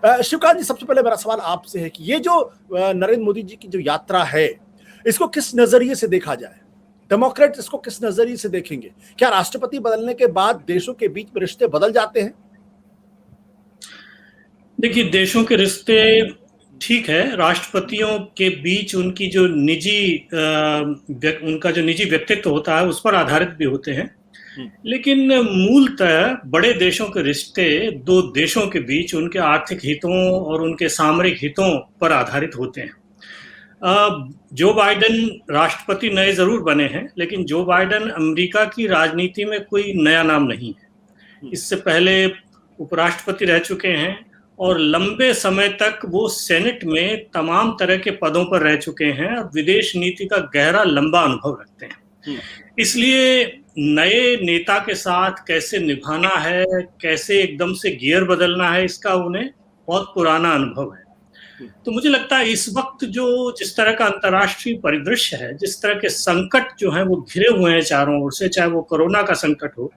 शिवकांत जी, सबसे पहले मेरा सवाल आपसे है कि ये जो नरेंद्र मोदी जी की जो यात्रा है, इसको किस नजरिए से देखा जाए? डेमोक्रेट इसको किस नजरिए से देखेंगे? क्या राष्ट्रपति बदलने के बाद देशों के बीच में रिश्ते बदल जाते हैं? देखिए, देशों के रिश्ते ठीक है, राष्ट्रपतियों के बीच उनकी जो उनका जो निजी व्यक्तित्व होता है उस पर आधारित भी होते हैं, लेकिन मूलतः बड़े देशों के रिश्ते दो देशों के बीच उनके आर्थिक हितों और उनके सामरिक हितों पर आधारित होते हैं। जो बाइडेन राष्ट्रपति नए जरूर बने हैं, लेकिन जो बाइडेन अमेरिका की राजनीति में कोई नया नाम नहीं है। इससे पहले उपराष्ट्रपति रह चुके हैं और लंबे समय तक वो सेनेट में तमाम तरह के पदों पर रह चुके हैं और विदेश नीति का गहरा लंबा अनुभव रखते हैं। इसलिए नए नेता के साथ कैसे निभाना है, कैसे एकदम से गियर बदलना है, इसका उन्हें बहुत पुराना अनुभव है। तो मुझे लगता है इस वक्त जो जिस तरह का अंतर्राष्ट्रीय परिदृश्य है, जिस तरह के संकट जो है वो घिरे हुए हैं चारों ओर से, चाहे वो कोरोना का संकट हो,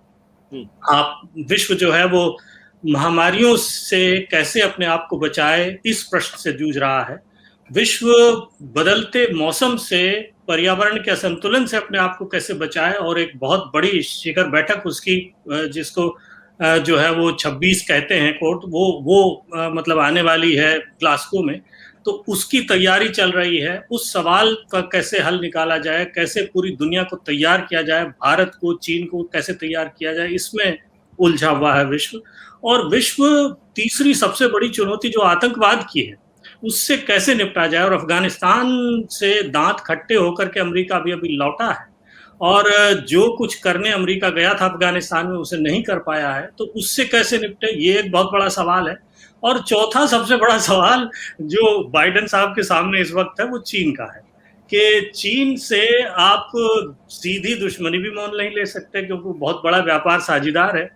आप विश्व जो है वो महामारियों से कैसे अपने आप को बचाए, इस प्रश्न से जूझ रहा है। विश्व बदलते मौसम से, पर्यावरण के असंतुलन से अपने आप को कैसे बचाए, और एक बहुत बड़ी शिखर बैठक उसकी, जिसको जो है वो 26 कहते हैं कोर्ट, वो मतलब आने वाली है ग्लासगो में, तो उसकी तैयारी चल रही है। उस सवाल का कैसे हल निकाला जाए, कैसे पूरी दुनिया को तैयार किया जाए, भारत को, चीन को कैसे तैयार किया जाए, इसमें उलझा हुआ है विश्व। और विश्व तीसरी सबसे बड़ी चुनौती जो आतंकवाद की है, उससे कैसे निपटा जाए। और अफगानिस्तान से दांत खट्टे होकर के अमेरिका अभी लौटा है, और जो कुछ करने अमेरिका गया था अफगानिस्तान में उसे नहीं कर पाया है, तो उससे कैसे निपटे, ये एक बहुत बड़ा सवाल है। और चौथा सबसे बड़ा सवाल जो बाइडेन साहब के सामने इस वक्त है, वो चीन का है कि चीन से आप सीधी दुश्मनी भी मोल नहीं ले सकते, क्योंकि बहुत बड़ा व्यापार साझीदार है,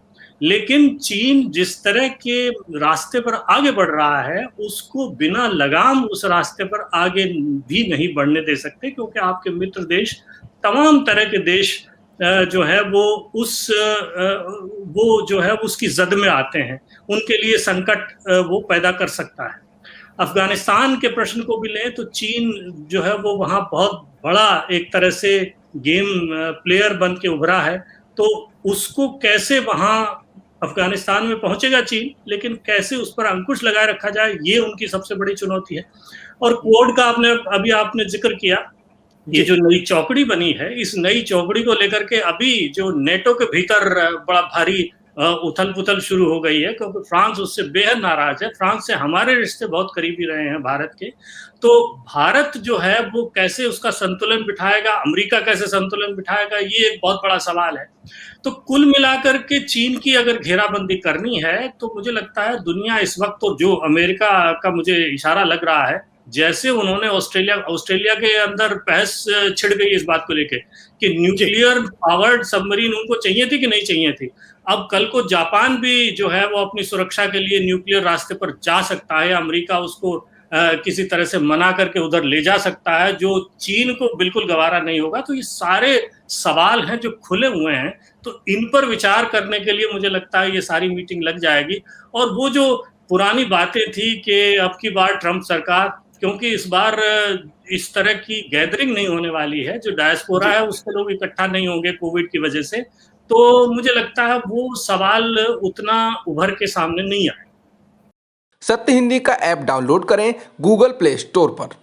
लेकिन चीन जिस तरह के रास्ते पर आगे बढ़ रहा है, उसको बिना लगाम उस रास्ते पर आगे भी नहीं बढ़ने दे सकते, क्योंकि आपके मित्र देश, तमाम तरह के देश जो है वो जो है उसकी जद में आते हैं, उनके लिए संकट वो पैदा कर सकता है। अफगानिस्तान के प्रश्न को भी लें तो चीन जो है वो वहाँ बहुत बड़ा एक तरह से गेम प्लेयर बन के उभरा है, तो उसको कैसे वहाँ अफगानिस्तान में पहुंचेगा चीन, लेकिन कैसे उस पर अंकुश लगाए रखा जाए, ये उनकी सबसे बड़ी चुनौती है। और क्वाड का आपने जिक्र किया, ये जो नई चौकड़ी बनी है, इस नई चौकड़ी को लेकर के अभी जो नेटो के भीतर बड़ा भारी उथल पुथल शुरू हो गई है, क्योंकि फ्रांस उससे बेहद नाराज है। फ्रांस से हमारे रिश्ते बहुत करीबी रहे हैं भारत के, तो भारत जो है वो कैसे उसका संतुलन बिठाएगा, अमेरिका कैसे संतुलन बिठाएगा, ये एक बहुत बड़ा सवाल है। तो कुल मिलाकर के चीन की अगर घेराबंदी करनी है, तो मुझे लगता है दुनिया इस वक्त, तो जो अमेरिका का मुझे इशारा लग रहा है, जैसे उन्होंने ऑस्ट्रेलिया के अंदर बहस छिड़ गई इस बात को लेकर कि न्यूक्लियर पावर्ड सबमरीन उनको चाहिए थी कि नहीं चाहिए थी, अब कल को जापान भी जो है वो अपनी सुरक्षा के लिए न्यूक्लियर रास्ते पर जा सकता है, अमेरिका उसको किसी तरह से मना करके उधर ले जा सकता है, जो चीन को बिल्कुल गवारा नहीं होगा। तो ये सारे सवाल हैं जो खुले हुए हैं, तो इन पर विचार करने के लिए मुझे लगता है ये सारी मीटिंग लग जाएगी। और वो जो पुरानी बातें थी कि अब की बार ट्रंप सरकार, क्योंकि इस बार इस तरह की गैदरिंग नहीं होने वाली है, जो डायस्पोरा है उसके लोग इकट्ठा नहीं होंगे कोविड की वजह से, तो मुझे लगता है वो सवाल उतना उभर के सामने नहीं आए। सत्य हिंदी का ऐप डाउनलोड करें गूगल प्ले स्टोर पर।